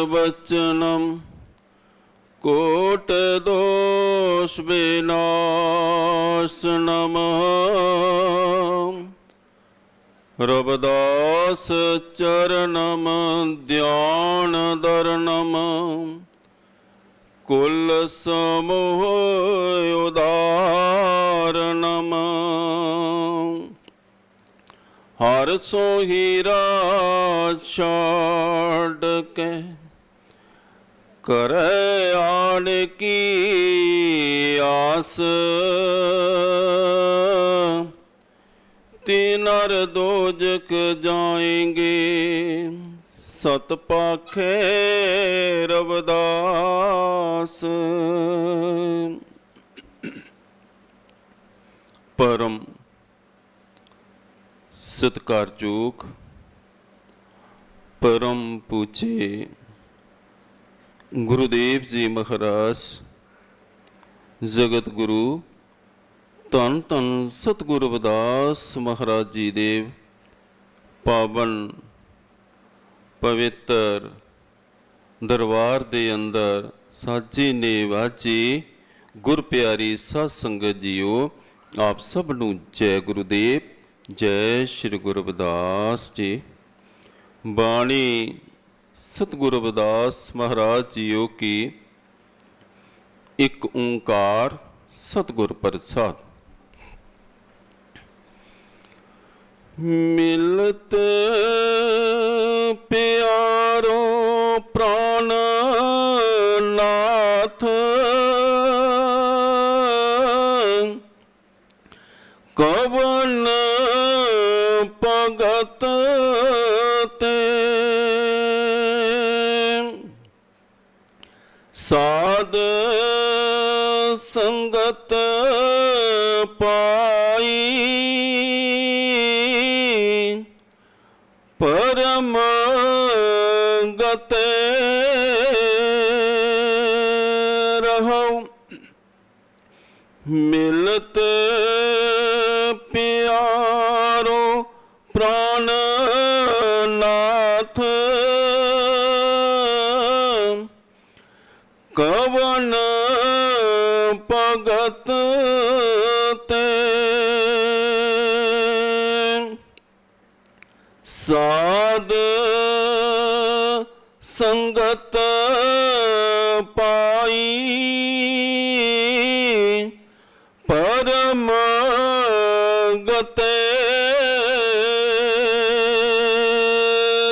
वचनम कोट दोष विनाशनम रविदास चरणम ध्यान दरणम कुल समूह उदारणम हर सो हीरा छाड़ के करे आन की आस तीनर दोजक जाएंगे सत पाखे रविदास। परम सत्कारजोग परम पूज्य गुरुदेव जी महाराज जगत गुरु धन धन सतगुरु रविदास महाराज जी देव पावन पवित्र दरबार दे अंदर साजी ने वाजी गुर प्यारी साध संगत जीओ आप सब नूं जय गुरुदेव जय श्री गुरु रविदास जी। बाणी सतगुरु रविदास महाराज जीओ की एक ओंकार सतगुर प्रसाद। मिलते प्यारो प्राण नाथ कवन भगत ते साध संगत पाई परम गते रहो। मिलते प्यारो प्राण नाथ कवन भगत ते साध संगत पाई परम गते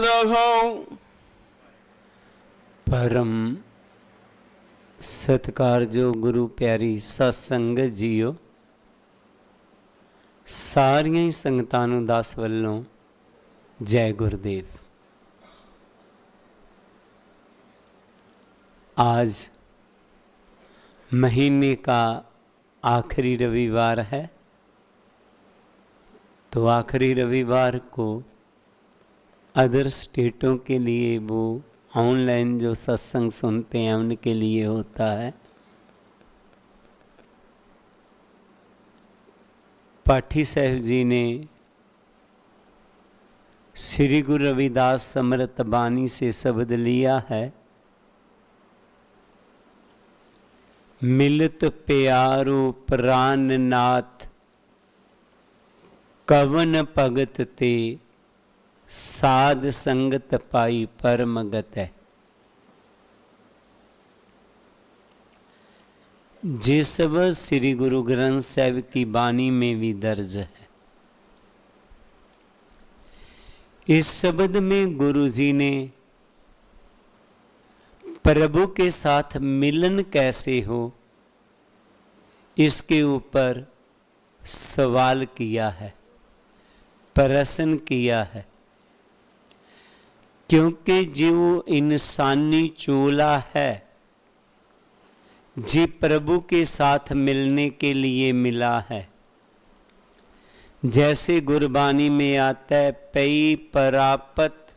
रहो। परम सत्कारजोग गुरु प्यारी साध संगत जीओ सारियां ही संगतां नूं दास वल्लों जय गुरुदेव। आज महीने का आखिरी रविवार है, तो आखिरी रविवार को अदर स्टेटों के लिए वो ऑनलाइन जो सत्संग सुनते हैं उनके लिए होता है। पाठी साहब जी ने श्री गुरु रविदास समर्थ बानी से शब्द लिया है, मिलत प्यारो प्राण नाथ कवन भगत ते साध संगत पाई परम गत है। जे शब्द श्री गुरु ग्रंथ साहिब की बानी में भी दर्ज है। इस शब्द में गुरु जी ने प्रभु के साथ मिलन कैसे हो इसके ऊपर सवाल किया है, प्रश्न किया है। क्योंकि जो इंसानी चूल्हा है जी प्रभु के साथ मिलने के लिए मिला है। जैसे गुरबानी में आता है, पई परापत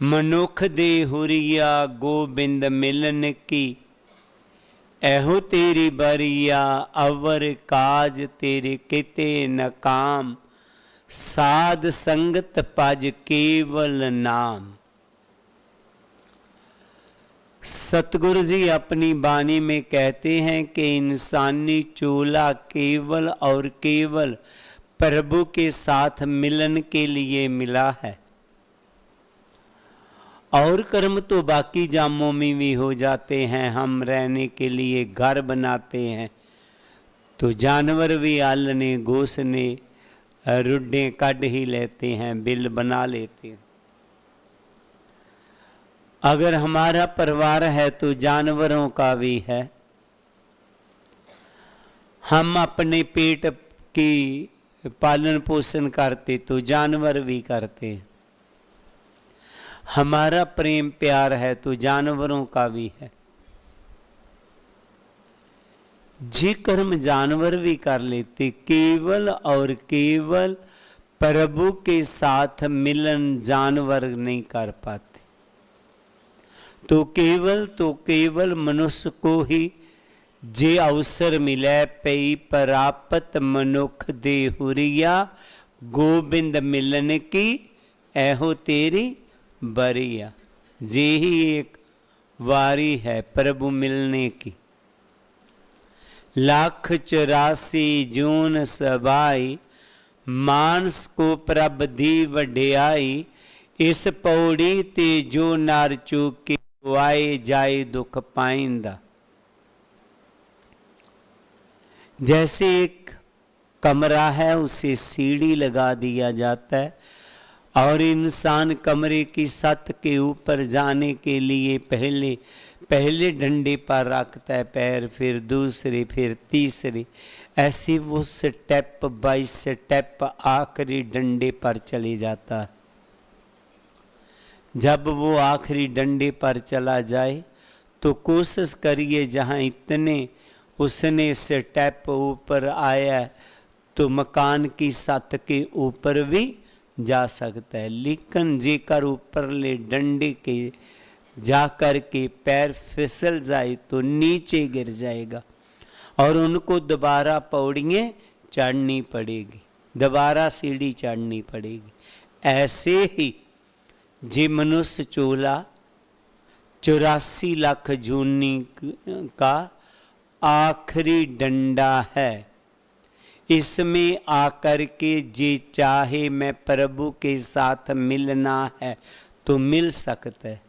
मनुख दे हुरिया गोबिंद मिलन की, एहो तेरी बरिया अवर काज तेरे किते न काम, साध संगत पज केवल नाम। सतगुरु जी अपनी वाणी में कहते हैं कि इंसानी चोला केवल और केवल प्रभु के साथ मिलन के लिए मिला है, और कर्म तो बाकी जामों में भी हो जाते हैं। हम रहने के लिए घर बनाते हैं तो जानवर भी आलने घोसने रुड्डे काट ही लेते हैं, बिल बना लेते हैं। अगर हमारा परिवार है तो जानवरों का भी है। हम अपने पेट की पालन पोषण करते तो जानवर भी करते हैं। हमारा प्रेम प्यार है तो जानवरों का भी है। जे कर्म जानवर भी कर लेते, केवल और केवल प्रभु के साथ मिलन जानवर नहीं कर पाते। तो केवल मनुष्य को ही जे अवसर मिले पई प्राप्त मनुख देहुरिया, गोबिंद मिलन की ऐहो तेरी बरिया। जे ही एक वारी है प्रभु मिलने की। 184 जून सबाई, मानस को प्रभ दी वड्याई। इस पौड़ी ते जो नार चूके, आए जाए दुख पाइंदा। जैसे एक कमरा है उसे सीढ़ी लगा दिया जाता है, और इंसान कमरे की छत के ऊपर जाने के लिए पहले डंडे पर रखता है पैर, फिर दूसरे, फिर तीसरे, ऐसे वो स्टेप बाय स्टेप आखिरी डंडे पर चले जाता है। जब वो आखिरी डंडे पर चला जाए तो कोशिश करिए जहाँ इतने उसने स्टेप ऊपर आया तो मकान की छत के ऊपर भी जा सकता है। लेकिन जेकर ऊपर ले डंडे के जाकर के पैर फिसल जाए तो नीचे गिर जाएगा, और उनको दोबारा पौड़ियाँ चढ़नी पड़ेगी, दोबारा सीढ़ी चढ़नी पड़ेगी। ऐसे ही जे मनुष्य चोला 84 लाख जूनी का आखिरी डंडा है। इसमें आकर के जे चाहे मैं प्रभु के साथ मिलना है तो मिल सकता है।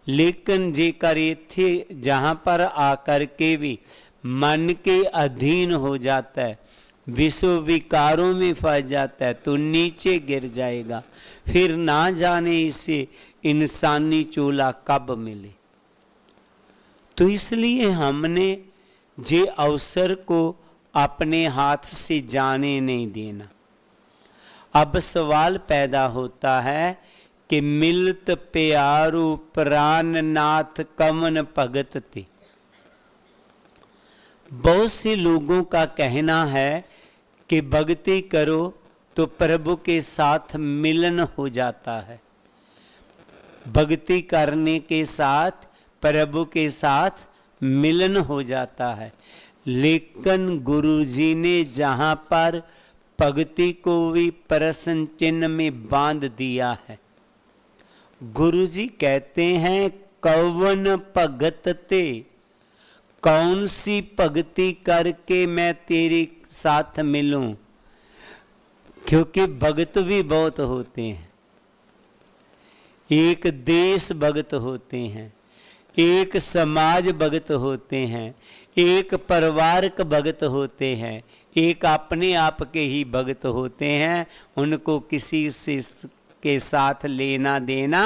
लेकिन जेकर थे जहाँ पर आकर के भी मन के अधीन हो जाता है, विश्व विकारों में फंस जाता है तो नीचे गिर जाएगा। फिर ना जाने इसे इंसानी चोला कब मिले। तो इसलिए हमने जे अवसर को अपने हाथ से जाने नहीं देना। अब सवाल पैदा होता है कि मिलत प्यारू प्राण नाथ कवन भगत ते। बहुत से लोगों का कहना है कि भक्ति करो तो प्रभु के साथ मिलन हो जाता है। भक्ति करने के साथ प्रभु के साथ मिलन हो जाता है। लेकिन गुरु जी ने जहाँ पर भक्ति को भी प्रश्न चिन्ह में बांध दिया है। गुरु जी कहते हैं कौवन भगत ते, कौन सी भक्ति करके मैं तेरे साथ मिलूं। क्योंकि भगत भी बहुत होते हैं। एक देश भगत होते हैं, एक समाज भगत होते हैं, एक परिवारक भगत होते हैं, एक अपने आप के ही भगत होते हैं। उनको किसी से के साथ लेना देना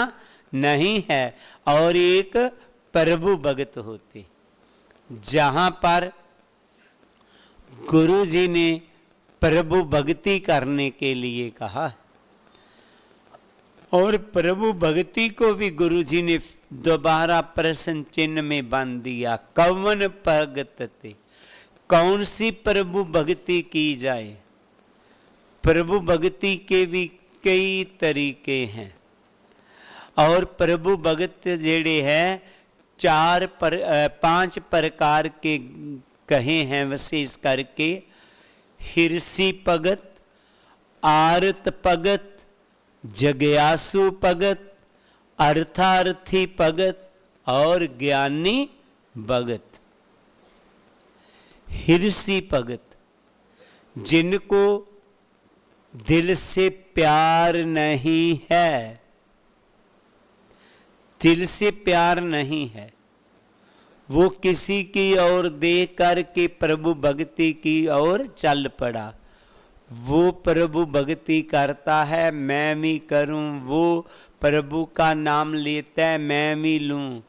नहीं है। और एक प्रभु भगत होते, जहाँ पर गुरु जी ने प्रभु भक्ति करने के लिए कहा, और प्रभु भक्ति को भी गुरु जी ने दोबारा प्रश्न चिन्ह में बांध दिया। कवन भगत ते, कौन सी प्रभु भक्ति की जाए। प्रभु भक्ति के भी कई तरीके हैं, और प्रभु भगत जेड़े हैं 5 प्रकार के कहे हैं विशेष करके। हिरसी भगत, आरत भगत, जग्यासु भगत, अर्थार्थी भगत और ज्ञानी भगत। हिरसी भगत, जिनको दिल से प्यार नहीं है, दिल से प्यार नहीं है, वो किसी की ओर देख करके प्रभु भक्ति की ओर चल पड़ा। वो प्रभु भक्ति करता है, मैं भी करूं, वो प्रभु का नाम लेता है, मैं भी लूं।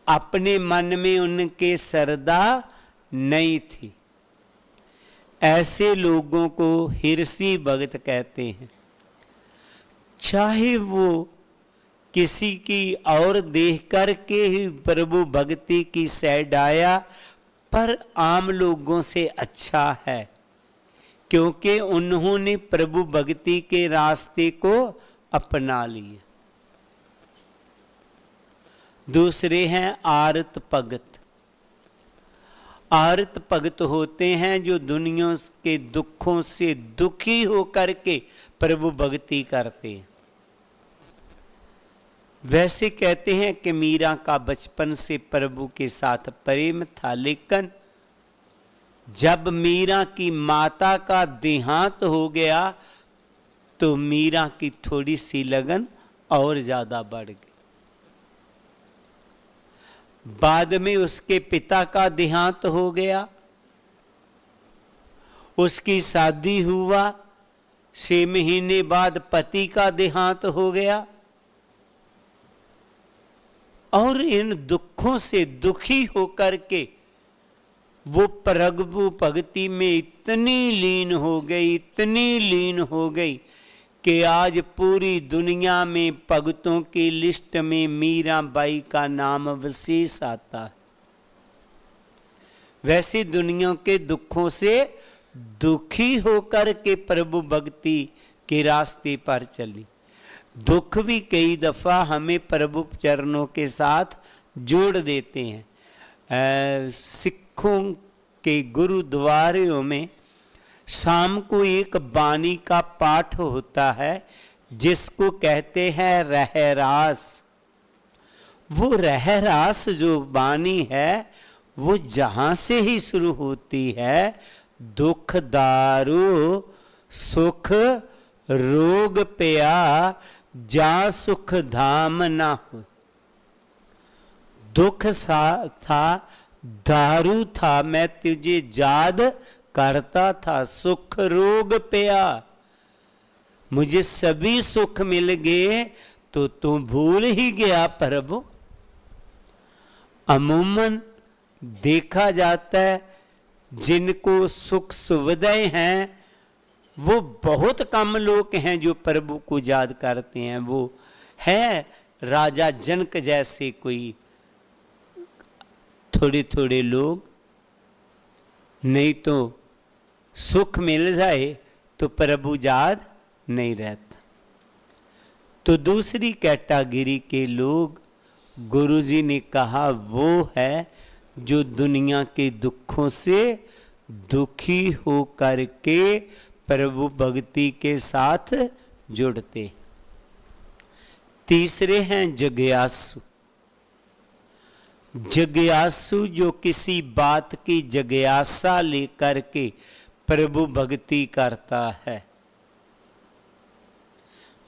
अपने मन में उनके श्रद्धा नहीं थी। ऐसे लोगों को हिरसी भगत कहते हैं। चाहे वो किसी की और देख करके ही प्रभु भक्ति की सैड आया, पर आम लोगों से अच्छा है, क्योंकि उन्होंने प्रभु भक्ति के रास्ते को अपना लिया। दूसरे हैं आरत भगत। आरत भगत होते हैं जो दुनिया के दुखों से दुखी होकर के प्रभु भक्ति करते हैं। वैसे कहते हैं कि मीरा का बचपन से प्रभु के साथ प्रेम था, लेकिन जब मीरा की माता का देहांत हो गया तो मीरा की थोड़ी सी लगन और ज्यादा बढ़ गई। बाद में उसके पिता का देहांत हो गया, उसकी शादी हुआ, 6 महीने बाद पति का देहांत हो गया, और इन दुखों से दुखी होकर के वो प्रभु भक्ति में इतनी लीन हो गई, इतनी लीन हो गई कि आज पूरी दुनिया में भक्तों की लिस्ट में मीराबाई का नाम विशेष आता है। वैसे दुनिया के दुखों से दुखी होकर के प्रभु भक्ति के रास्ते पर चली। दुख भी कई दफा हमें प्रभु चरणों के साथ जोड़ देते हैं। सिखों के गुरुद्वारों में शाम को एक बानी का पाठ होता है जिसको कहते हैं रहरास। वो रहरास जो बानी है वो जहां से ही शुरू होती है, दुख दारू सुख रोग पिया जा सुख धाम ना हो। दुख सा था, दारू था, मैं तुझे याद करता था, सुख रोग पिया, मुझे सभी सुख मिल गए तो तू भूल ही गया प्रभु। अमूमन देखा जाता है जिनको सुख सुविधाएं हैं वो बहुत कम लोग हैं जो प्रभु को याद करते हैं। वो है राजा जनक जैसे कोई थोड़े थोड़े लोग, नहीं तो सुख मिल जाए तो प्रभु याद नहीं रहता। तो दूसरी कैटेगरी के लोग गुरुजी ने कहा वो है जो दुनिया के दुखों से दुखी हो करके प्रभु भक्ति के साथ जुड़ते। तीसरे हैं जिज्ञासु। जिज्ञासु जो किसी बात की जिज्ञासा लेकर के प्रभु भक्ति करता है।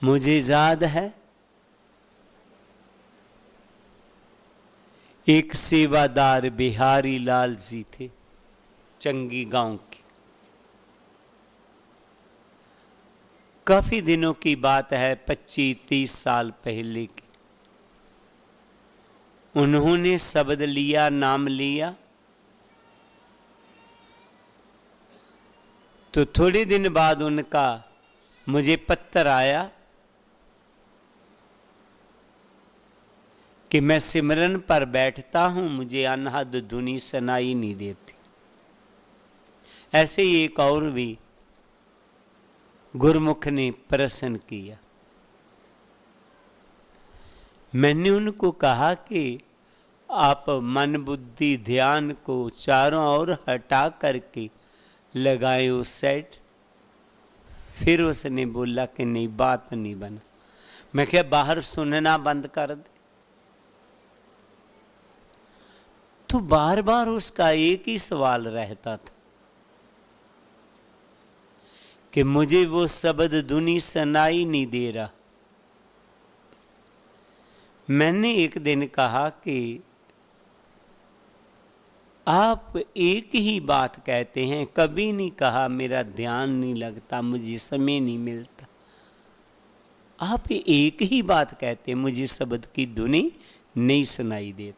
मुझे याद है एक सेवादार बिहारी लाल जी थे, चंगी गांव के। काफी दिनों की बात है, 25-30 साल पहले की। उन्होंने शब्द लिया, नाम लिया, तो थोड़े दिन बाद उनका मुझे पत्र आया कि मैं सिमरन पर बैठता हूं, मुझे अनहद धुनी सुनाई नहीं देती। ऐसे ही एक और भी गुरमुख ने प्रश्न किया। मैंने उनको कहा कि आप मन बुद्धि ध्यान को चारों ओर हटा करके लगाए उस साइड। फिर उसने बोला कि नहीं, बात नहीं बना। मैं क्या बाहर सुनना बंद कर दे? तो बार बार उसका एक ही सवाल रहता था कि मुझे वो शब्द धुनी सुनाई नहीं दे रहा। मैंने एक दिन कहा कि आप एक ही बात कहते हैं, कभी नहीं कहा मेरा ध्यान नहीं लगता, मुझे समय नहीं मिलता। आप एक ही बात कहते हैं, मुझे शब्द की धुनी नहीं सुनाई देता।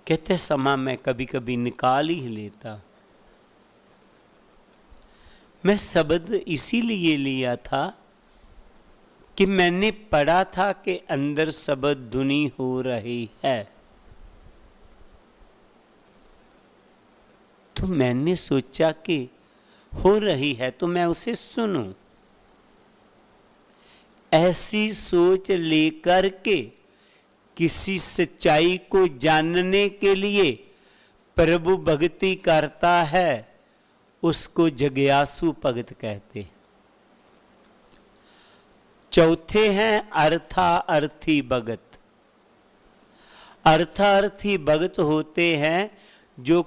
कहते समा मैं कभी कभी निकाल ही लेता। मैं शब्द इसीलिए लिया था कि मैंने पढ़ा था कि अंदर शब्द धुनी हो रही है, तो मैंने सोचा कि हो रही है तो मैं उसे सुनूं। ऐसी सोच लेकर के किसी सच्चाई को जानने के लिए प्रभु भक्ति करता है, उसको जिज्ञासु भगत कहते। चौथे हैं अर्थार्थी भगत। अर्थार्थी भगत होते हैं जो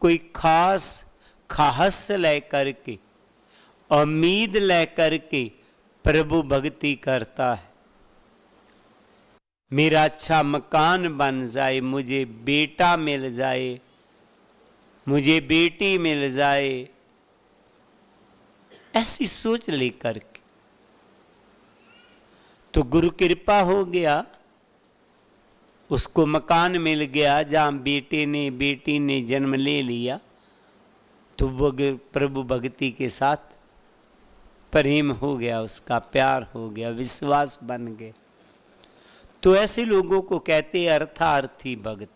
कोई खास खाहस लेकर के, उम्मीद लेकर के प्रभु भक्ति करता है। मेरा अच्छा मकान बन जाए, मुझे बेटा मिल जाए, मुझे बेटी मिल जाए, ऐसी सोच लेकर के। तो गुरु कृपा हो गया, उसको मकान मिल गया, जहां बेटे ने बेटी ने जन्म ले लिया, तो वो प्रभु भक्ति के साथ प्रेम हो गया, उसका प्यार हो गया, विश्वास बन गया। तो ऐसे लोगों को कहते अर्थार्थी भगत।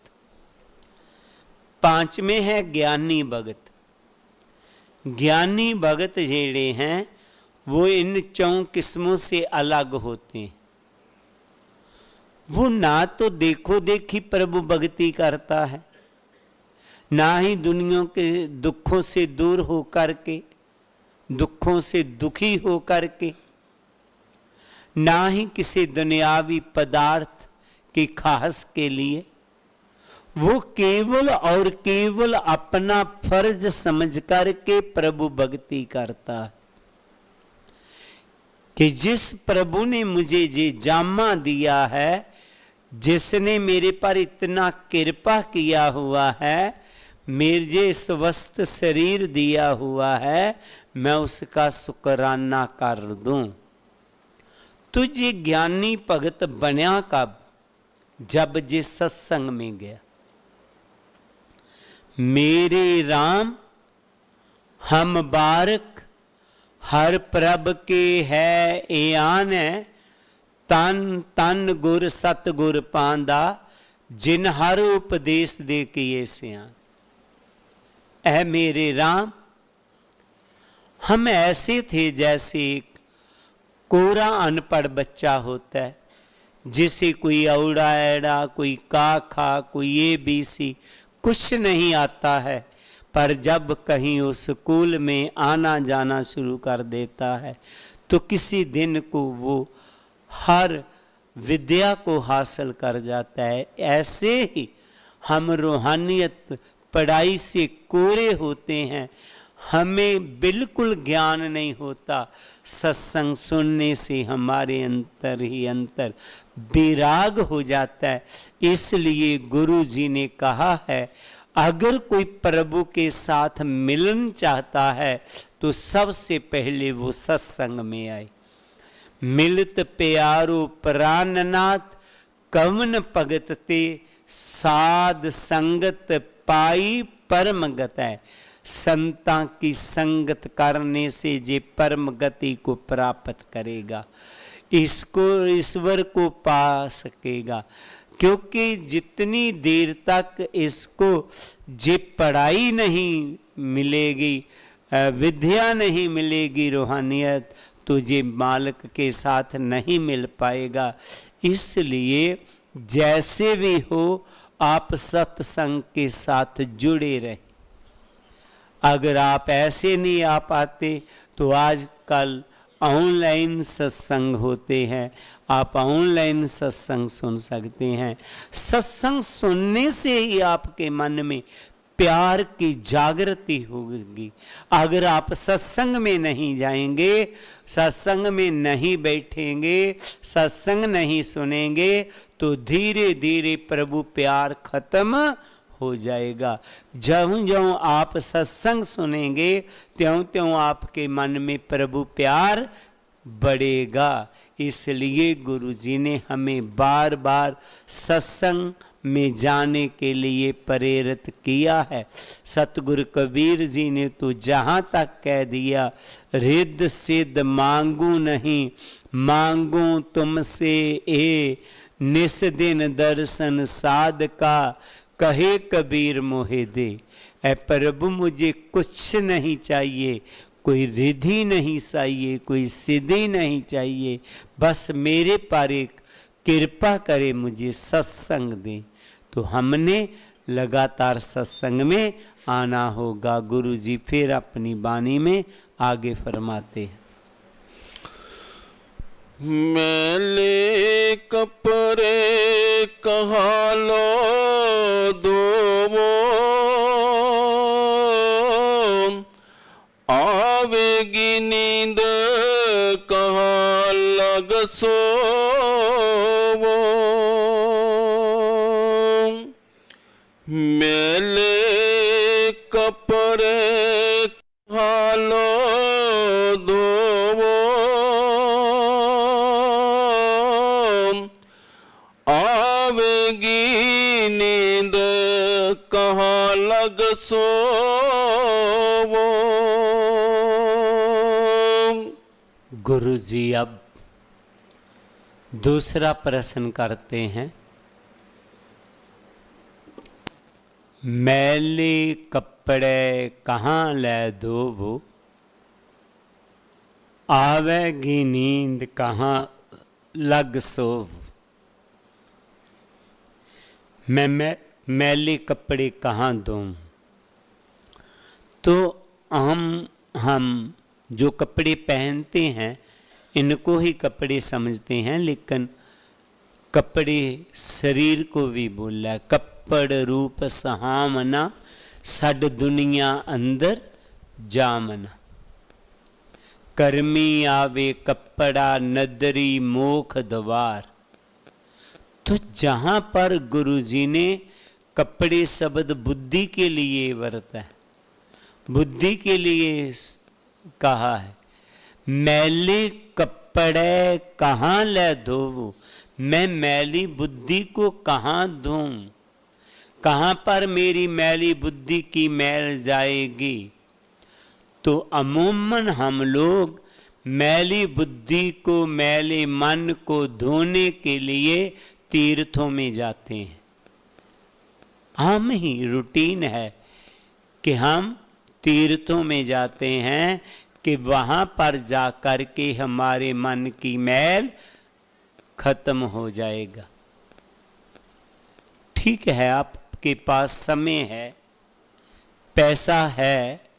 पांचवें है ज्ञानी भगत। ज्ञानी भगत जेड़े हैं वो इन 4 किस्मों से अलग होते हैं। वो ना तो देखो देखी प्रभु भक्ति करता है, ना ही दुनिया के दुखों से दूर हो करके, दुखों से दुखी हो करके, ना ही किसी दुनियावी पदार्थ की खास के लिए। वो केवल और केवल अपना फर्ज समझ करके प्रभु भक्ति करता है कि जिस प्रभु ने मुझे ये जामा दिया है, जिसने मेरे पर इतना कृपा किया हुआ है, मेरे स्वस्थ शरीर दिया हुआ है, मैं उसका शुक्राना कर दूं। तुझे ज्ञानी भगत बनया कब? जब जे सत्संग में गया। मेरे राम हम बारक हर प्रभ के है एआन है, तन तन गुर सतगुर पांदा, जिन हर उपदेश दे किए सियान। ऐ मेरे राम, हम ऐसे थे जैसे एक कोरा अनपढ़ बच्चा होता है, जिसे कोई औड़ा एड़ा, कोई का खा, कोई ABC कुछ नहीं आता है, पर जब कहीं उस स्कूल में आना जाना शुरू कर देता है तो किसी दिन को वो हर विद्या को हासिल कर जाता है। ऐसे ही हम रूहानियत पढ़ाई से कोरे होते हैं, हमें बिल्कुल ज्ञान नहीं होता। सत्संग सुनने से हमारे अंतर ही अंतर विराग हो जाता है। इसलिए गुरु जी ने कहा है, अगर कोई प्रभु के साथ मिलन चाहता है तो सबसे पहले वो सत्संग में आए। मिलत प्यारो प्राणनाथ, कवन भगत ते साध संगत पाई परम गत है। संतां की संगत करने से जे परम गति को प्राप्त करेगा, इसको ईश्वर को पा सकेगा। क्योंकि जितनी देर तक इसको जे पढ़ाई नहीं मिलेगी, विद्या नहीं मिलेगी, रूहानियत, तो जे मालिक के साथ नहीं मिल पाएगा। इसलिए जैसे भी हो आप सत्संग के साथ जुड़े रहे। अगर आप ऐसे नहीं आ पाते तो आजकल ऑनलाइन सत्संग होते हैं, आप ऑनलाइन सत्संग सुन सकते हैं। सत्संग सुनने से ही आपके मन में प्यार की जागृति होगी। अगर आप सत्संग में नहीं जाएंगे, सत्संग में नहीं बैठेंगे, सत्संग नहीं सुनेंगे, तो धीरे धीरे प्रभु प्यार खत्म हो जाएगा। ज्यों ज्यों आप सत्संग सुनेंगे, त्यों त्यों आपके मन में प्रभु प्यार बढ़ेगा। इसलिए गुरु जी ने हमें बार बार सत्संग में जाने के लिए प्रेरित किया है। सतगुरु कबीर जी ने तो जहाँ तक कह दिया, रिद्ध सिद्ध मांगू नहीं, मांगू तुमसे ए निस दिन दर्शन साध का, कहे कबीर मोहे दे। ऐ प्रभु मुझे कुछ नहीं चाहिए, कोई रिद्धि नहीं चाहिए, कोई सिद्धि नहीं चाहिए, बस मेरे पर एक कृपा करे, मुझे सत्संग दे। तो हमने लगातार सत्संग में आना होगा। गुरु जी फिर अपनी वाणी में आगे फरमाते हैं। मैले कपड़े कहा लो धोवो, आवेगी नींद कहाँ लग सोवो। मैले कपड़े कहा लो धोवो, आवेगी नींद कहाँ लग सोवो। गुरु जी अब दूसरा प्रश्न करते हैं। मैले कपड़े कहाँ ले धोवो, आवेगी नींद कहाँ लग सोवो। मैं मैले कपड़े कहाँ धोऊं? तो हम जो कपड़े पहनते हैं इनको ही कपड़े समझते हैं, लेकिन कपड़े शरीर को भी बोला है। कपड़ रूप सहामना, सड दुनिया अंदर जामना। कर्मी आवे कपड़ा नदरी मोख द्वार। तो जहाँ पर गुरु जी ने कपड़े शब्द बुद्धि के लिए वरता है, बुद्धि के लिए कहा है। मैले कपड़े कहाँ ले धोवो, मैं मैली बुद्धि को कहाँ धोऊं, कहाँ पर मेरी मैली बुद्धि की मैल जाएगी। तो अमूमन हम लोग मैली बुद्धि को, मैले मन को धोने के लिए तीर्थों में जाते हैं। हम ही रूटीन है कि हम तीर्थों में जाते हैं कि वहाँ पर जाकर के हमारे मन की मैल खत्म हो जाएगा। ठीक है, आपके पास समय है, पैसा है,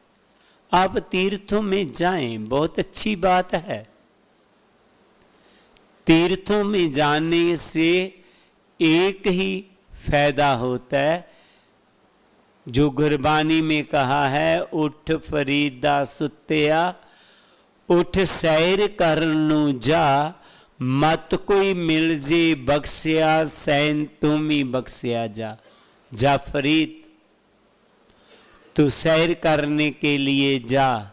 आप तीर्थों में जाएं, बहुत अच्छी बात है। तीर्थों में जाने से एक ही फायदा होता है, जो गुरबानी में कहा है, उठ फरीदा सुत्या, उठ सैर करनू जा, मत कोई मिल जे बख्शिया, सैन तुम ही बख्शिया जा। जा फरीद, तू सैर करने के लिए जा,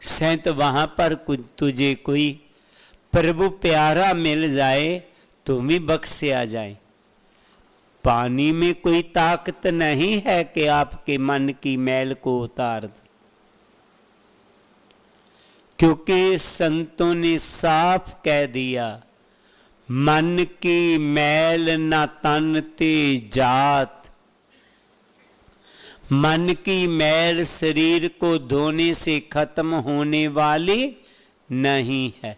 सैन वहां पर तुझे कोई प्रभु प्यारा मिल जाए, तुम ही बख्शिया जाए। पानी में कोई ताकत नहीं है कि आपके मन की मैल को उतार दे, क्योंकि संतों ने साफ कह दिया, मन की मैल न तन ते जात। मन की मैल शरीर को धोने से खत्म होने वाली नहीं है।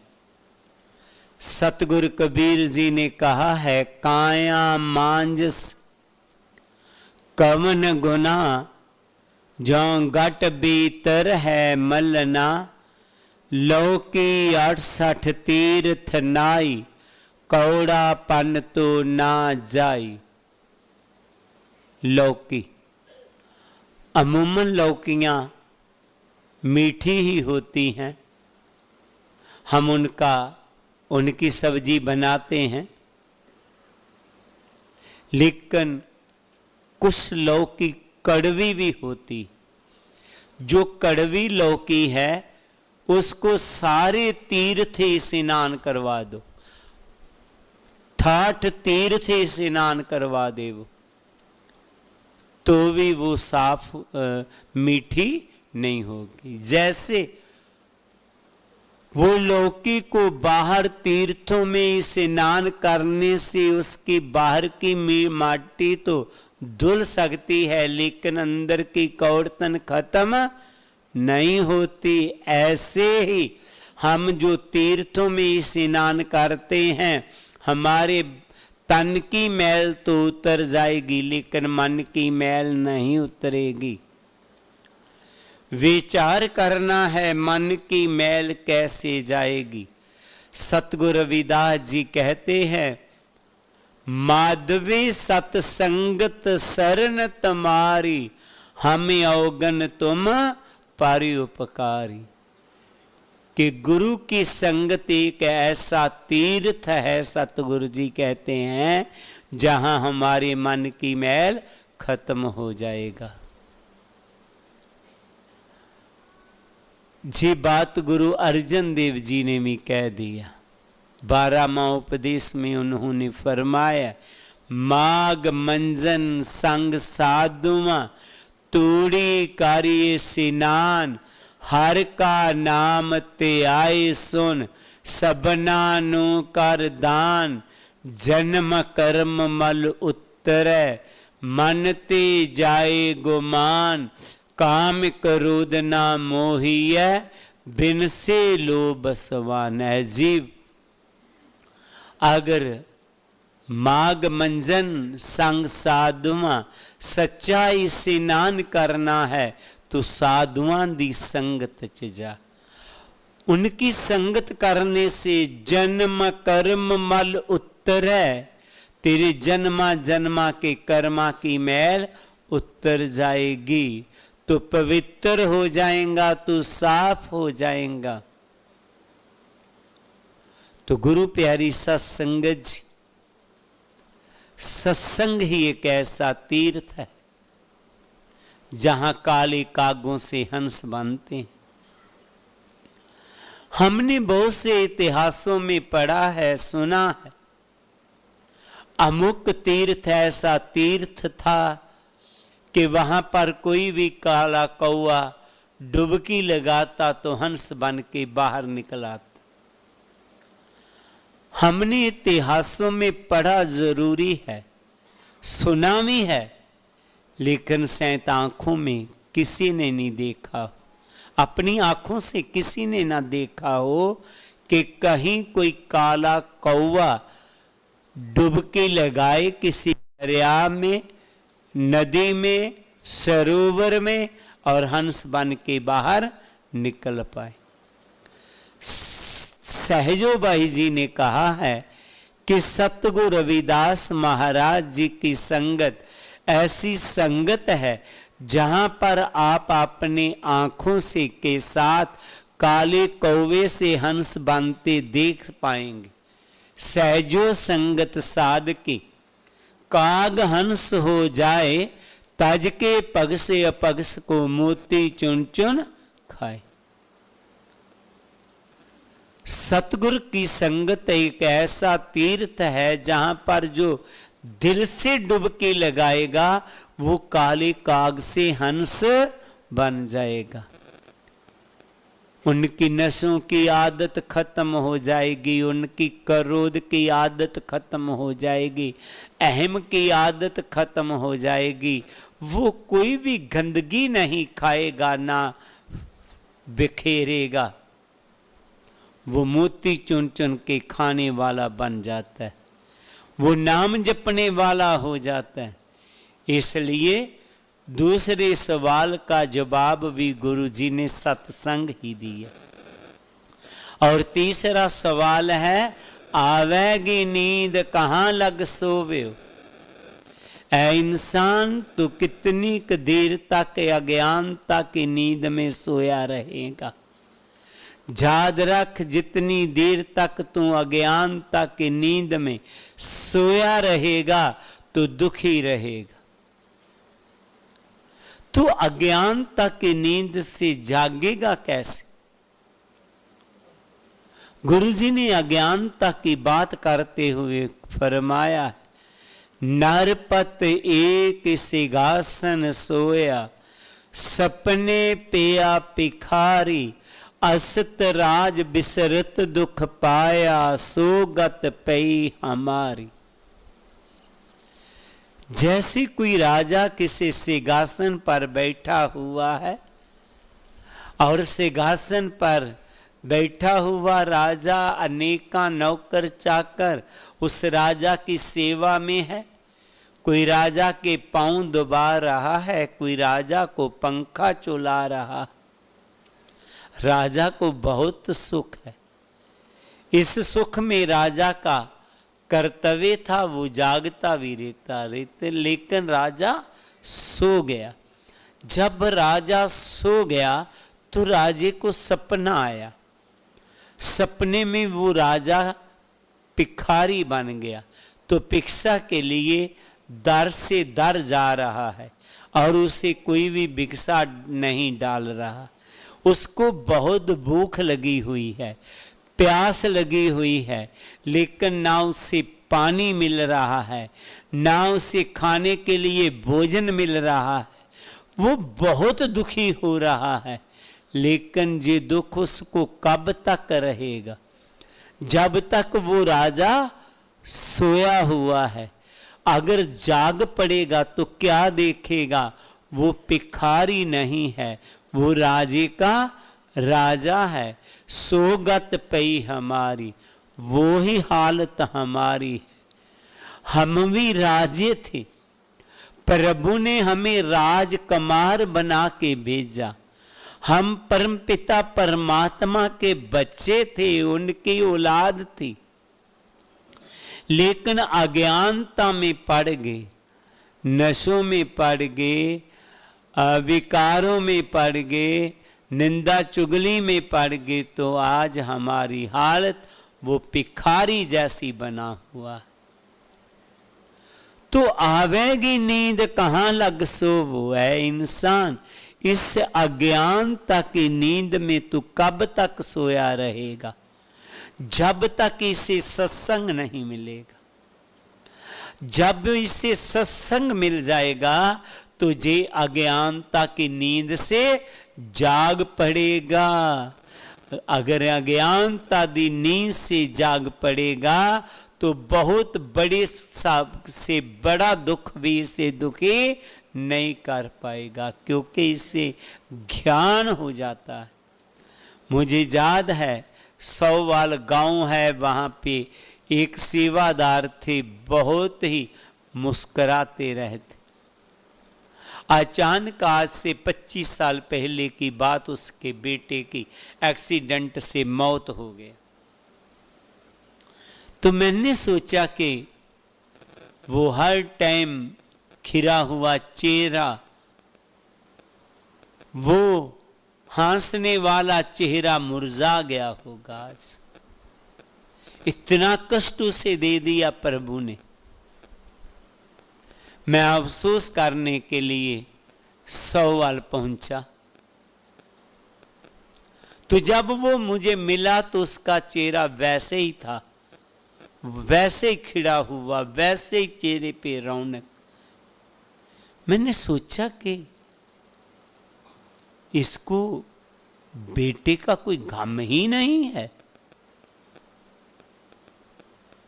सतगुरु कबीर जी ने कहा है, काया मांजस कवन गुना, जो गट भीतर है मलना, लौकी 68 तीर्थ नाई, कौड़ा पन तो ना जाई। लौकी, अमूमन लौकियाँ मीठी ही होती हैं, हम उनकी सब्जी बनाते हैं, लेकिन कुछ लौकी कड़वी भी होती। जो कड़वी लौकी है उसको सारे तीर्थ स्नान करवा दो, 68 तीर्थ स्नान करवा दे वो, तो भी वो साफ मीठी नहीं होगी। जैसे वो लौकी को बाहर तीर्थों में स्नान करने से उसकी बाहर की माटी तो धुल सकती है, लेकिन अंदर की कौड़तन खत्म नहीं होती। ऐसे ही हम जो तीर्थों में स्नान करते हैं, हमारे तन की मैल तो उतर जाएगी, लेकिन मन की मैल नहीं उतरेगी। विचार करना है, मन की मैल कैसे जाएगी। सतगुरु रविदास जी कहते हैं, माधवी सतसंगत शरण तुम्हारी, हमें अवगन तुम परोपकारी। कि गुरु की संगत एक ऐसा तीर्थ है, सतगुरु जी कहते हैं, जहां हमारे मन की मैल खत्म हो जाएगा। जी बात गुरु अर्जन देव जी ने भी कह दिया। 12वां उपदेश में उन्होंने फरमाया, माग मंजन संग साधुआ, तूड़ी कार्य स्नान, हर का नाम ते आए सुन, सबना नु कर दान, जन्म कर्म मल उत्तरै, मन ते जाए गुमान, काम क्रोध ना मोहिय, बिन से लोभ सवान है। जीव अगर माग मंजन संग साधुआ सच्चाई स्नान करना है तो साधुआं दी संगत च जा। उनकी संगत करने से जन्म कर्म मल उत्तरै, तेरे जन्मा जन्मा के कर्मा की मैल उत्तर जाएगी, तो पवित्र हो जाएगा, तो साफ हो जाएगा। तो गुरु प्यारी सत्संगत जी, सत्संग ही एक ऐसा तीर्थ है जहां काले कागों से हंस बनते हैं। हमने बहुत से इतिहासों में पढ़ा है, सुना है, अमुक तीर्थ ऐसा तीर्थ था कि वहां पर कोई भी काला कौआ डुबकी लगाता तो हंस बन के बाहर निकल आता। हमने इतिहासों में पढ़ा जरूरी है, सुना भी है, लेकिन शायद आंखों में किसी ने नहीं देखा, अपनी आंखों से किसी ने ना देखा हो कि कहीं कोई काला कौवा डुबकी लगाए किसी दरिया में, नदी में, सरोवर में और हंस बन के बाहर निकल पाए। सहजो भाई जी ने कहा है कि सतगुरु रविदास महाराज जी की संगत ऐसी संगत है जहां पर आप अपने आंखों से के साथ काले कौवे से हंस बनते देख पाएंगे। सहजो संगत साध की, काग हंस हो जाए, तज के पग से अपग्स को मोती चुन चुन खाए। सतगुरु की संगत एक ऐसा तीर्थ है जहां पर जो दिल से डुबकी लगाएगा वो काले काग से हंस बन जाएगा। उनकी नशों की आदत खत्म हो जाएगी, उनकी क्रोध की आदत खत्म हो जाएगी, अहम की आदत खत्म हो जाएगी। वो कोई भी गंदगी नहीं खाएगा, ना बिखेरेगा, वो मोती चुन चुन के खाने वाला बन जाता है, वो नाम जपने वाला हो जाता है। इसलिए दूसरे सवाल का जवाब भी गुरु जी ने सत्संग ही दिया। और तीसरा सवाल है, आवेगी नींद कहाँ लग सोवे। ऐ इंसान, तू कितनी देर तक अज्ञानता की नींद में सोया रहेगा। याद रख, जितनी देर तक तू अज्ञानता की नींद में सोया रहेगा तो दुखी रहेगा। तू अज्ञानता की नींद से जागेगा कैसे? गुरुजी ने अज्ञानता की बात करते हुए फरमाया है, नरपत एक सिंहासन सोया, सपने पिया भिखारी, असत राज बिसरत दुख पाया, सोगत पई हमारी। जैसे कोई राजा किसी सिंहासन पर बैठा हुआ है और सिंहासन पर बैठा हुआ राजा अनेका नौकर चाकर उस राजा की सेवा में है। कोई राजा के पांव दबा रहा है, कोई राजा को पंखा चुला रहा है। राजा को बहुत सुख है। इस सुख में राजा का कर्तव्य था वो जागता भी रहता, लेकिन राजा सो गया। जब राजा सो गया तो राजे को सपना आया। सपने में वो राजा भिखारी बन गया, तो भिक्षा के लिए दर से दर जा रहा है और उसे कोई भी भिक्षा नहीं डाल रहा। उसको बहुत भूख लगी हुई है, प्यास लगी हुई है, लेकिन ना उसे पानी मिल रहा है, ना उसे खाने के लिए भोजन मिल रहा है। वो बहुत दुखी हो रहा है, लेकिन ये दुख उसको कब तक रहेगा? जब तक वो राजा सोया हुआ है। अगर जाग पड़ेगा तो क्या देखेगा? वो भिखारी नहीं है, वो राजे का राजा है। सोगत पई हमारी, वो ही हालत हमारी है। हम भी राजे थे, प्रभु ने हमें राजकुमार बना के भेजा। हम परमपिता परमात्मा के बच्चे थे, उनकी औलाद थी, लेकिन अज्ञानता में पड़ गए, नशों में पड़ गए, विकारों में पड़ गए, निंदा चुगली में पड़ गए, तो आज हमारी हालत वो भिखारी जैसी बना हुआ। तो आवेगी नींद कहाँ लग सोवो। है इंसान, इस अज्ञानता की नींद में तू कब तक सोया रहेगा? जब तक इसे सत्संग नहीं मिलेगा। जब इसे सत्संग मिल जाएगा तो जे अज्ञानता की नींद से जाग पड़ेगा। अगर अज्ञानता दी नींद से जाग पड़ेगा तो बहुत बड़े से बड़ा दुख भी इसे दुखी नहीं कर पाएगा, क्योंकि इससे ज्ञान हो जाता है। मुझे याद है, सौवाल गांव है, वहां पे एक सेवादार थे, बहुत ही मुस्कुराते रहते। अचानक आज से 25 साल पहले की बात, उसके बेटे की एक्सीडेंट से मौत हो गया। तो मैंने सोचा कि वो हर टाइम खिरा हुआ चेहरा, वो हंसने वाला चेहरा मुरझा गया होगा। आज इतना कष्ट उसे दे दिया प्रभु ने। मैं अफसोस करने के लिए सौवाल पहुंचा। तो जब वो मुझे मिला तो उसका चेहरा वैसे ही था, वैसे ही खिड़ा हुआ, वैसे ही चेहरे पे रौनक। मैंने सोचा कि इसको बेटे का कोई गम ही नहीं है।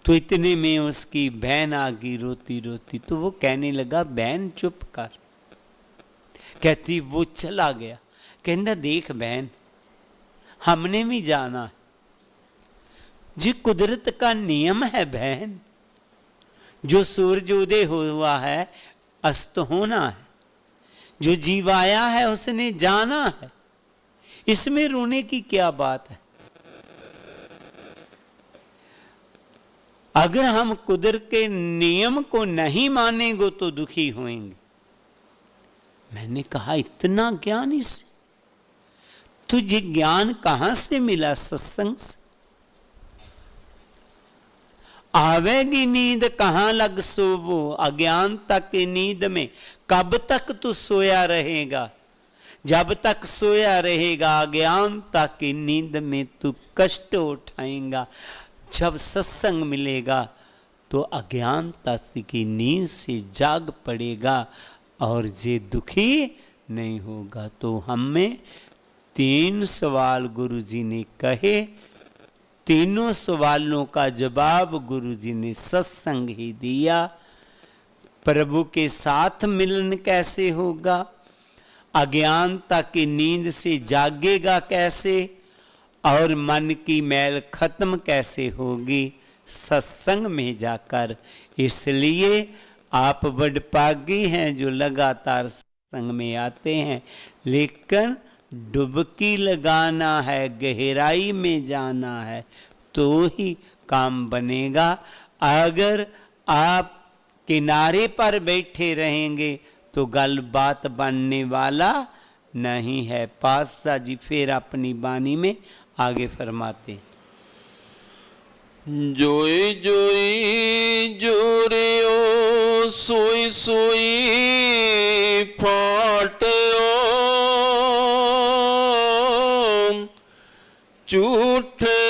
तो इतने में उसकी बहन आ गई रोती रोती। तो वो कहने लगा, बहन चुप कर। कहती वो चला गया। कहना, देख बहन, हमने भी जाना है, जी कुदरत का नियम है बहन। जो सूरज उदय हुआ है अस्त होना है, जो जीव आया है उसने जाना है, इसमें रोने की क्या बात है। अगर हम कुदरत के नियम को नहीं मानेंगे तो दुखी होंगे। मैंने कहा इतना ज्ञान इसे, तुझे ज्ञान कहां से मिला? सत्संग से। आवेगी नींद कहां लग सोवो, अज्ञानता की नींद में कब तक तू सोया रहेगा? जब तक सोया रहेगा अज्ञानता की नींद में तू कष्ट उठाएगा। जब सत्संग मिलेगा तो अज्ञानता की नींद से जाग पड़ेगा और जे दुखी नहीं होगा। तो हमें 3 सवाल गुरु जी ने कहे, तीनों सवालों का जवाब गुरु जी ने सत्संग ही दिया। प्रभु के साथ मिलन कैसे होगा? अज्ञानता की नींद से जागेगा कैसे? और मन की मैल खत्म कैसे होगी? सत्संग में जाकर। इसलिए आप वडभागी हैं जो लगातार सत्संग में आते हैं, लेकिन डुबकी लगाना है, गहराई में जाना है तो ही काम बनेगा। अगर आप किनारे पर बैठे रहेंगे तो गल बात बनने वाला नहीं है। पातशाह जी फिर अपनी बानी में आगे फरमाते, जोई जोई जोरियो सोई सोई फाटयो, झूठे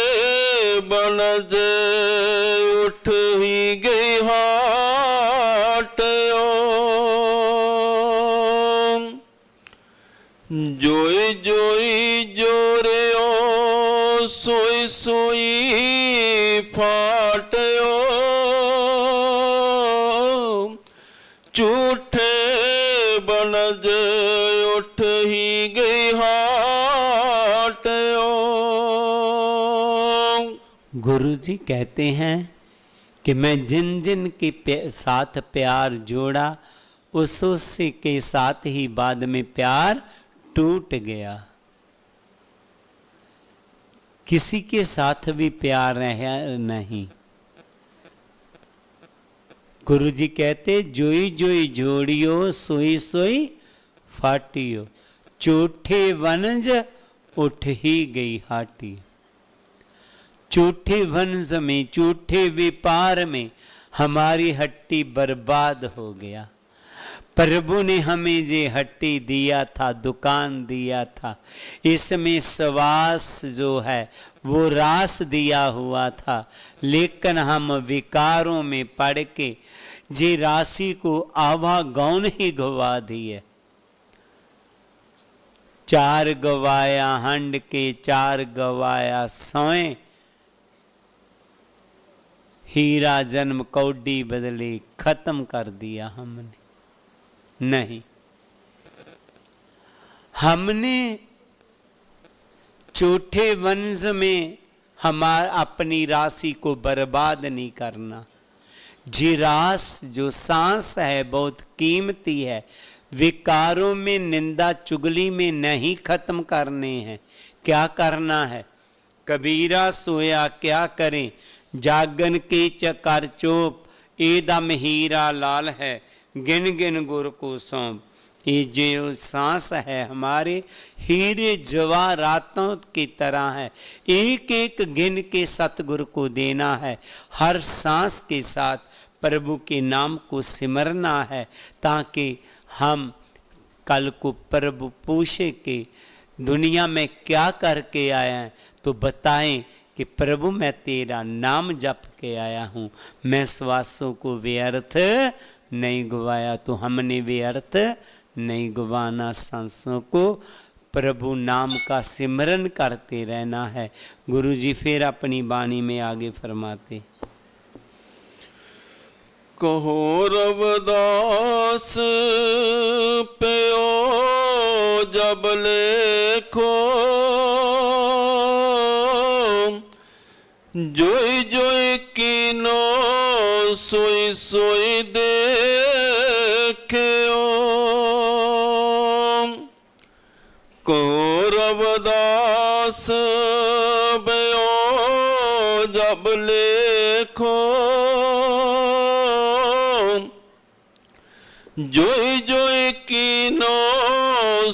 बनज उठ ही गई हाटयो। जोई जोई जोरियो सोई सोई फाटयो, झूठे बनज उठ ही गई हाटयो। गुरु जी कहते हैं कि मैं जिन जिन के साथ प्यार जोड़ा उस के साथ ही बाद में प्यार टूट गया। किसी के साथ भी प्यार नहीं। गुरु जी कहते जोई जोई जोड़ियो सोई सोई फाटियो, चूठे वनज उठ ही गई हाटी। झूठे वंश में, झूठे व्यापार में हमारी हट्टी बर्बाद हो गया। प्रभु ने हमें जे हट्टी दिया था, दुकान दिया था, इसमें सवास जो है वो रास दिया हुआ था, लेकिन हम विकारों में पड़ के जे राशि को आवागौन ही गवा दिए। 4 गवाया हंड के, 4 गवाया सोए, हीरा जन्म कौडी बदले खत्म कर दिया हमने। नहीं, हमने झूठे वंश में अपनी राशि को बर्बाद नहीं करना। जी रास जो सांस है बहुत कीमती है, विकारों में, निंदा चुगली में नहीं खत्म करने हैं। क्या करना है? कबीरा सोया क्या करें, जागन के चकर चोप, एदम हीरा लाल है, गिन गिन गुर को सौंप। ये जो सांस है हमारे हीरे जवाहरातों की तरह है, एक एक गिन के सतगुरु को देना है। हर सांस के साथ प्रभु के नाम को सिमरना है, ताकि हम कल को प्रभु पूछे कि दुनिया में क्या करके आया है तो बताएं कि प्रभु मैं तेरा नाम जप के आया हूँ, मैं श्वासों को व्यर्थ नहीं गवाया। तो हमने व्यर्थ नहीं गवाना, सांसों को प्रभु नाम का सिमरन करते रहना है। गुरु जी फिर अपनी वाणी में आगे फरमाते, कहो रविदास प्यो जब लेखो, जोई जोई कीनो सोई सोई देखो। कहो रविदास प्यो जब लेखो, लेखो जोई जोई कीनो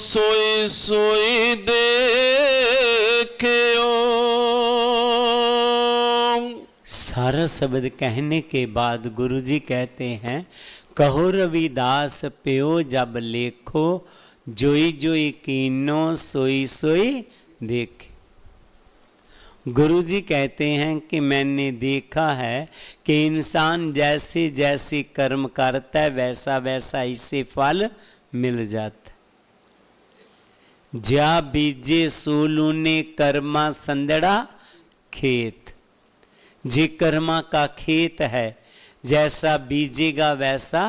सोई सोई देखियो। सारा शब्द कहने के बाद गुरु जी कहते हैं, कहो रविदास प्यो जब लेखो जोई जोई कीनो सोई सोई देखे। गुरु जी कहते हैं कि मैंने देखा है कि इंसान जैसे जैसे कर्म करता है वैसा वैसा इसे फल मिल जाता है। जा बीजे सूलूने कर्मा संदड़ा खेत। जे कर्मा का खेत है, जैसा बीजेगा वैसा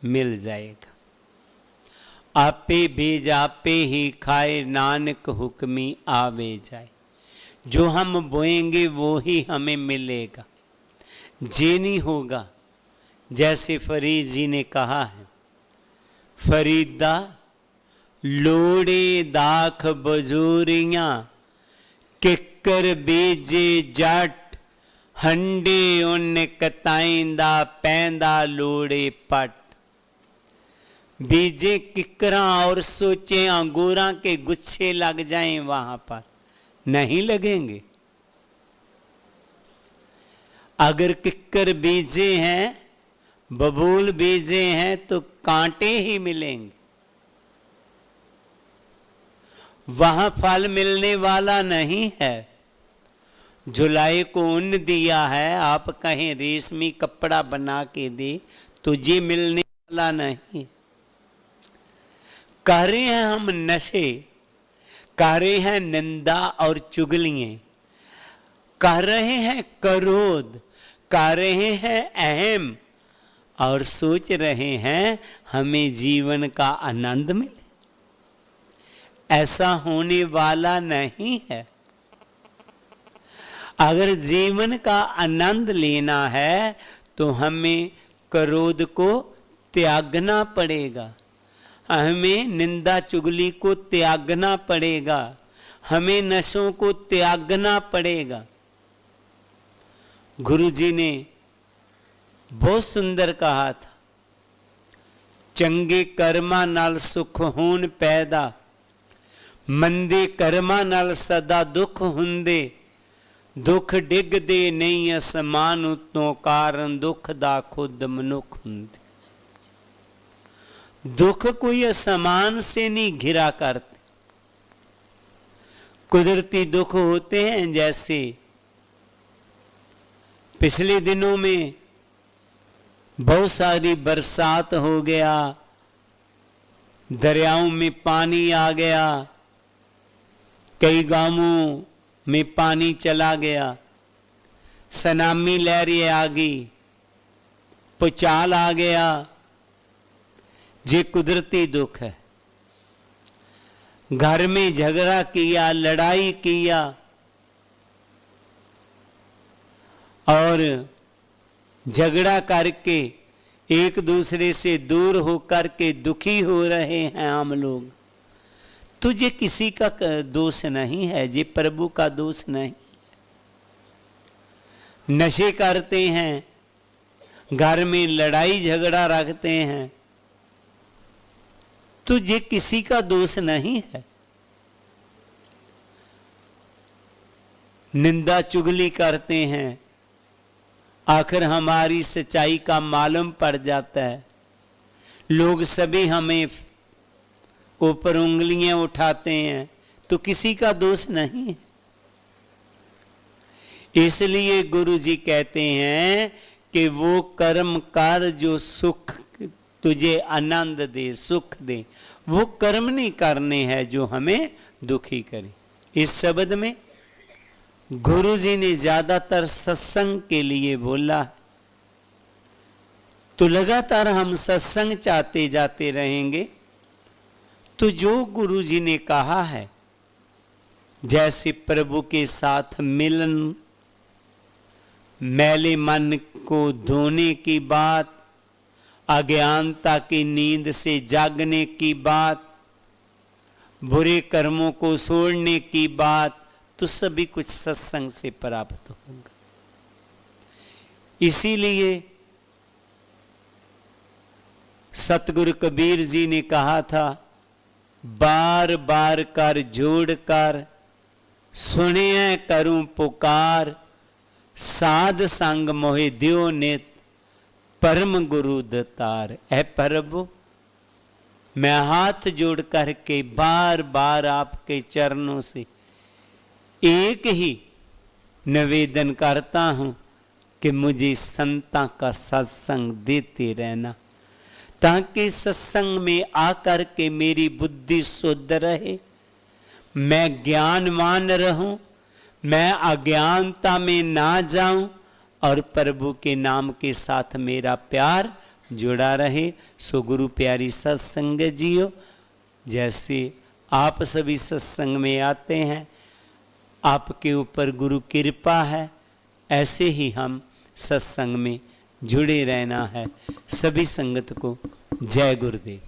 मिल जाएगा। आपे बीज आपे ही खाए, नानक हुक्मी आवे जाए। जो हम बोएंगे वो ही हमें मिलेगा, जे नहीं होगा। जैसे फरीद जी ने कहा है, फरीदा लोड़े दाख बजूरियां किकर बीजे जट, हंडे उन कताइंदा पैंदा लोड़े पट। बीजे किकरा और सोचे अंगूरा के गुच्छे लग जाएं वहां पर, नहीं लगेंगे। अगर किक्कर बीजे हैं, बबूल बीजे हैं तो कांटे ही मिलेंगे, वहां फल मिलने वाला नहीं है। जुलाई को ऊन दिया है, आप कहें रेशमी कपड़ा बना के दे तो ये मिलने वाला नहीं। कह रहे हैं हम नशे, कह रहे हैं निंदा और चुगलियां, कह रहे हैं क्रोध, कह रहे हैं अहम, और सोच रहे हैं हमें जीवन का आनंद मिले। ऐसा होने वाला नहीं है। अगर जीवन का आनंद लेना है तो हमें क्रोध को त्यागना पड़ेगा, हमें निंदा चुगली को त्यागना पड़ेगा, हमें नशों को त्यागना पड़ेगा। गुरु जी ने बहुत सुंदर कहा था, चंगे कर्मा नाल सुख होन पैदा, मंदे कर्मा नाल सदा दुख हुंदे। दुख डिगदे नहीं असमान उतों, कारण दुख दा खुद मनुख हुंदे। दुख कोई असमान से नहीं घिरा करते। कुदरती दुख होते हैं, जैसे पिछले दिनों में बहुत सारी बरसात हो गया, दरियाओं में पानी आ गया, कई गांवों में पानी चला गया, सुनामी लहरें आ गई, भूचाल आ गया। ये कुदरती दुख है। घर में झगड़ा किया, लड़ाई किया और झगड़ा करके एक दूसरे से दूर होकर के दुखी हो रहे हैं हम लोग, तो ये किसी का दोष नहीं है, ये प्रभु का दोष नहीं। नशे करते हैं, घर में लड़ाई झगड़ा रखते हैं, तो ये किसी का दोष नहीं है। निंदा चुगली करते हैं, आखिर हमारी सच्चाई का मालूम पड़ जाता है, लोग सभी हमें ऊपर उंगलियां उठाते हैं, तो किसी का दोष नहीं है। इसलिए गुरु जी कहते हैं कि वो कर्म कर जो सुख तुझे आनंद दे, सुख दे। वो कर्म नहीं करने हैं जो हमें दुखी करे। इस शब्द में गुरु जी ने ज्यादातर सत्संग के लिए बोला है, तो लगातार हम सत्संग चाहते जाते रहेंगे। तो जो गुरु जी ने कहा है, जैसे प्रभु के साथ मिलन, मैले मन को धोने की बात, अज्ञानता की नींद से जागने की बात, बुरे कर्मों को छोड़ने की बात, तो सभी कुछ सत्संग से प्राप्त होगा। इसीलिए सतगुरु कबीर जी ने कहा था, बार बार कर जोड़ कर सुनिए करूं पुकार, साध संग मोहि दियो नित परम गुरु दतार। ऐ प्रभु, मैं हाथ जोड़ करके बार बार आपके चरणों से एक ही निवेदन करता हूं कि मुझे संता का सत्संग देते रहना, ताकि सत्संग में आकर के मेरी बुद्धि शुद्ध रहे, मैं ज्ञानवान रहूं, मैं अज्ञानता में ना जाऊं और प्रभु के नाम के साथ मेरा प्यार जुड़ा रहे। सो गुरु प्यारी सत्संग जियो, जैसे आप सभी सत्संग में आते हैं, आपके ऊपर गुरु कृपा है, ऐसे ही हम सत्संग में जुड़े रहना है। सभी संगत को जय गुरुदेव।